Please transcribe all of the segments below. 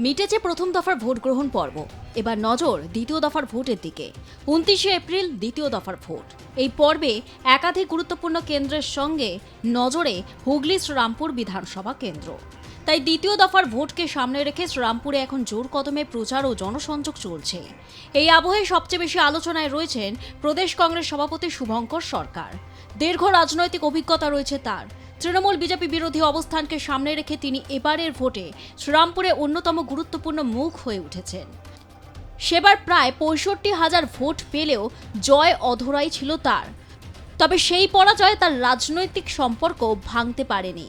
মিটেছে প্রথম দফার ভোট গ্রহণ পর্ব। এবার নজর দ্বিতীয় দফার ভোটের দিকে। 29শে এপ্রিল দ্বিতীয় দফার ভোট। এই পর্বে একাধিক গুরুত্বপূর্ণ কেন্দ্রের সঙ্গে নজরে হুগলি শ্রীরামপুর বিধানসভা কেন্দ্র। তাই দ্বিতীয় দফার ভোটকে সামনে রেখে শ্রীরামপুরে এখন জোর কদমে প্রচার ও জনসংযোগ চলছে। এই আবহে সবচেয়ে বেশি আলোচনায় রয়েছেন প্রদেশ কংগ্রেস সভাপতি শুভঙ্কর সরকার। দীর্ঘ রাজনৈতিক অভিজ্ঞতা রয়েছে তার। তৃণমূল বিজেপি বিরোধী অবস্থানকে সামনে রেখে তিনি এবারের ভোটে শ্রীরামপুরে অন্যতম গুরুত্বপূর্ণ মুখ হয়ে উঠেছেন। সেবার প্রায় 65,000 ভোট পেলেও জয় অধরাই ছিল তার। তবে সেই পরাজয় তার রাজনৈতিক সম্পর্ক ভাঙতে পারেনি,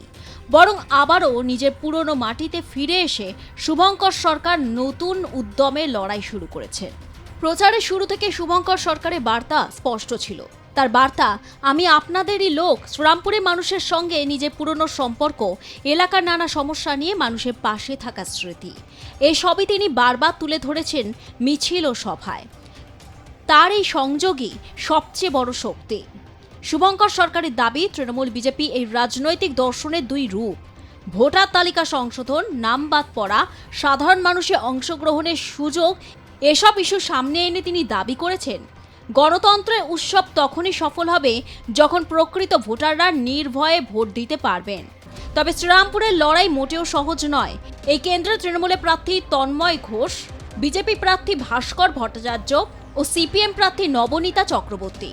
বরং আবারও নিজের পুরনো মাটিতে ফিরে এসে শুভঙ্কর সরকার নতুন উদ্যমে লড়াই শুরু করেছেন। প্রচারের শুরু থেকে শুভঙ্কর সরকারের বার্তা স্পষ্ট ছিল। তার বার্তা, আমি আপনাদেরই লোক। শ্রীরামপুরের মানুষের সঙ্গে নিজের পুরনো সম্পর্ক, এলাকার নানা সমস্যা নিয়ে মানুষের পাশে থাকা স্মৃতি, এসবই তিনি বারবার তুলে ধরেছেন মিছিল ও সভায়। তার এই সংযোগই সবচেয়ে বড় শক্তি। শুভঙ্কর সরকারের দাবি, তৃণমূল বিজেপি এই রাজনৈতিক দর্শনের দুই রূপ। ভোটার তালিকা সংশোধন, নাম বাদ পড়া, সাধারণ মানুষের অংশগ্রহণের সুযোগ, এসব ইস্যু সামনে এনে তিনি দাবি করেছেন, গণতন্ত্রের উৎসব তখনই সফল হবে যখন প্রকৃত ভোটাররা নির্ভয়ে ভোট দিতে পারবেন। তবে শ্রীরামপুরের লড়াই মোটেও সহজ নয়। এই কেন্দ্রে তৃণমূলের প্রার্থী তন্ময় ঘোষ, বিজেপি প্রার্থী ভাস্কর ভট্টাচার্য ও সিপিএম প্রার্থী নবনীতা চক্রবর্তী,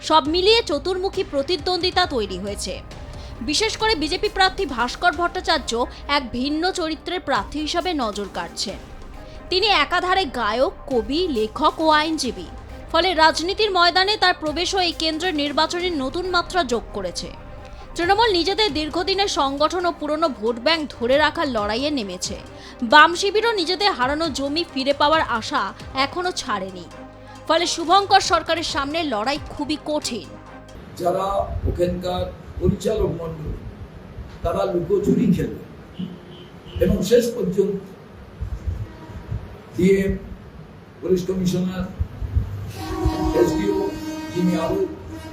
সব মিলিয়ে চতুর্মুখী প্রতিদ্বন্দ্বিতা তৈরি হয়েছে। বিশেষ করে বিজেপি প্রার্থী ভাস্কর ভট্টাচার্য এক ভিন্ন চরিত্রের প্রার্থী হিসাবে নজর কাটছেন। তিনি একাধারে গায়ক, কবি, লেখক ও আইনজীবী। ফলে রাজনীতির ময়দানে তার প্রবেশও এই কেন্দ্রের নির্বাচনের নতুন মাত্রা যোগ করেছে। তৃণমূল নিজেদের দীর্ঘদিনের সংগঠন ও পুরনো ভোট ব্যাংক ধরে রাখার লড়াইয়ে নেমেছে। বাম শিবিরও নিজেদের হারানো জমি ফিরে পাওয়ার আশা এখনো ছাড়েনি। ফলে শুভঙ্কর সরকারের সামনে লড়াই খুবই কঠিন। যারা ওখানকার পরিচালক মন্ডল, তারা লুকোচুরি খেলে এবং শেষ পর্যন্ত ডিএম, পুলিশ কমিশনার, এসডিও, যিনি আরো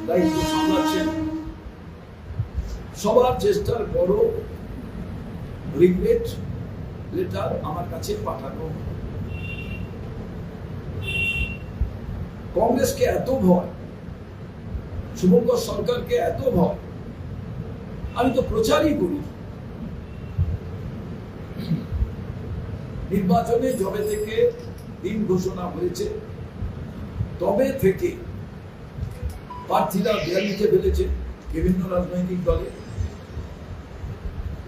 দায়িত্ব সামলাচ্ছেন, সবার চেষ্টার বড় রিগ্রেট লেটার আমার কাছে পাঠানো। কংগ্রেসকে এত ভয়, শুভঙ্কর সরকারকে এত ভয়, আমি তো প্রচারই করি। নির্বাচনে যবে থেকে দিন ঘোষণা হয়েছে তবে থেকে প্রার্থীরা দেয়াল লিখে ফেলেছে বিভিন্ন রাজনৈতিক দলে।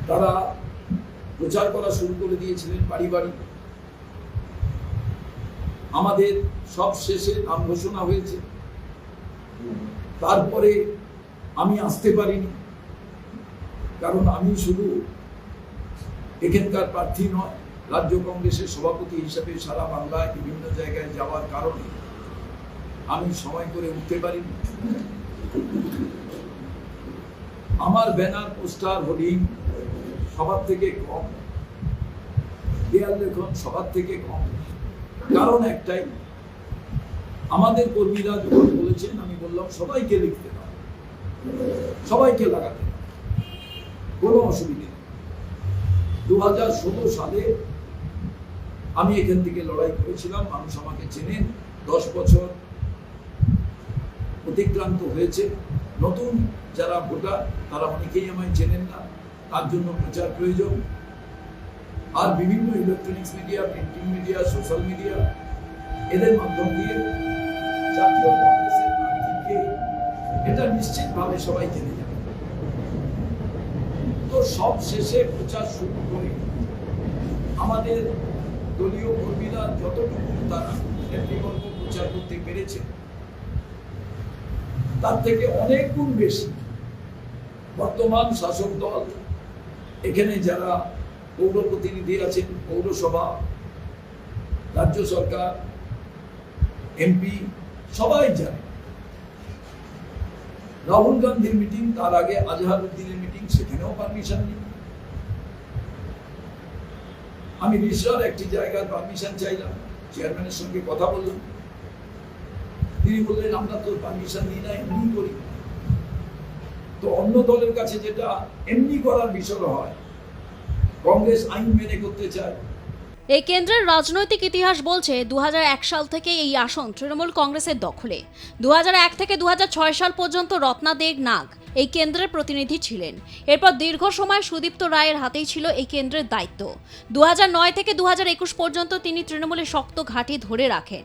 তারা প্রচার করা শুরু করে দিয়েছিলেন বাড়ি বাড়ি। আমাদের সব শেষে নাম ঘোষণা হয়েছে, তারপরে আমি আসতে পারিনি, কারণ আমি শুধু এখানকার প্রার্থী নয়, রাজ্য কংগ্রেসের সভাপতি হিসেবে সারা বাংলায় বিভিন্ন জায়গায় যাওয়ার কারণে আমি সময় করে উঠতে পারিনি। আমার ব্যানার, পোস্টার, হোর্ডিং সবার থেকে কম, দেয়াল লেখন সবার থেকে কম। কারণ একটাই, আমাদের কর্মীরা যখন বলেছেন, আমি বললাম সবাইকে লিখতে দাও, সবাইকে লাগাতে দাও, কোনো অসুবিধা নেই। 2016 সালে আমি এখান থেকে লড়াই করেছিলাম, মানুষ আমাকে চেনেন। 10 বছর অতিক্রান্ত হয়েছে। নতুন যারা ভোটার তারা অনেকেই আমায় চেনেন না, তার জন্য প্রচার প্রয়োজন। আর বিভিন্ন electronics media, printing media, social media, এদের মাধ্যম দিয়ে জাতীয় কংগ্রেসের প্রার্থীকে এটা নিশ্চিতভাবে সবাই জেনে যাবে। তো সব শেষে প্রচার শুরু করে আমাদের দলীয় কর্মীরা যতটুকু তারা নেতৃবর্গ প্রচার করতে পেরেছে, তার থেকে অনেক গুণ বেশি বর্তমান শাসক দল, এখানে যারা পৌর প্রতিনিধি আছেন, পৌরসভা, রাজ্য সরকার, এমপি, সবাই জানে। রাহুল গান্ধীর মিটিং, তার আগে আজহারউদ্দিনের মিটিং, সেখানেও পারমিশন নেই। আমি রিসরার একটি জায়গার পারমিশন চাইলাম, চেয়ারম্যানের সঙ্গে কথা বললাম, তিনি বললেন আমরা তো পারমিশন নিই না, এমনি করি। তো অন্য দলের কাছে যেটা এমনি করার বিষয় হয়, কংগ্রেস আইন মেনে করতে চায়, এই কেন্দ্রের রাজনৈতিক ইতিহাস বলছে 2001 সাল থেকে এই আসন তৃণমূল কংগ্রেসের দখলে। 2001 থেকে 2006 সাল পর্যন্ত রত্না দেগ নাগ এই কেন্দ্রের প্রতিনিধি ছিলেন। এরপর দীর্ঘ সময় সুদীপ্ত রায়ের হাতেই ছিল এই কেন্দ্রের দায়িত্ব। 2009 থেকে 2021 পর্যন্ত তিনি তৃণমূলের শক্ত ঘাঁটি ধরে রাখেন।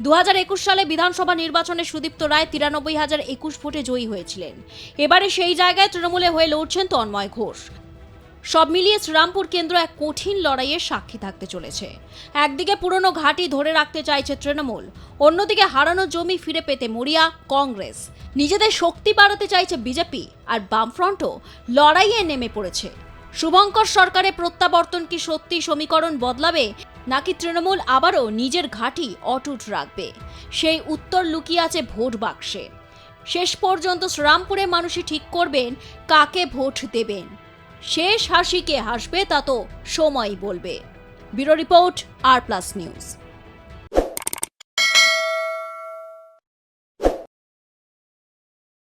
2021 সালে বিধানসভা নির্বাচনে সুদীপ্ত রায় 93,021 ভোটে জয়ী হয়েছিলেন। এবারে সেই জায়গায় তৃণমূলে হয়ে লড়ছেন তন্ময় ঘোষ। সব মিলিয়ে শ্রীরামপুর কেন্দ্র এক কঠিন লড়াইয়ের সাক্ষী থাকতে চলেছে। একদিকে পুরনো ঘাঁটি ধরে রাখতে চাইছে তৃণমূল, অন্যদিকে হারানো জমি ফিরে পেতে মরিয়া কংগ্রেস। নিজেদের শক্তি বাড়াতে চাইছে বিজেপি, আর বামফ্রন্টও লড়াইয়ে নেমে পড়েছে। শুভঙ্কর সরকারের প্রত্যাবর্তন কি সত্যি সমীকরণ বদলাবে, নাকি তৃণমূল আবারও নিজের ঘাঁটি অটুট রাখবে? সেই উত্তর লুকিয়ে আছে ভোট বাক্সে। শেষ পর্যন্ত শ্রীরামপুরের মানুষই ঠিক করবেন কাকে ভোট দেবেন। শেষ হাসি কে হাসবে তা তো সময়ই বলবে। ব্যুরো রিপোর্ট, আর প্লাস নিউজ।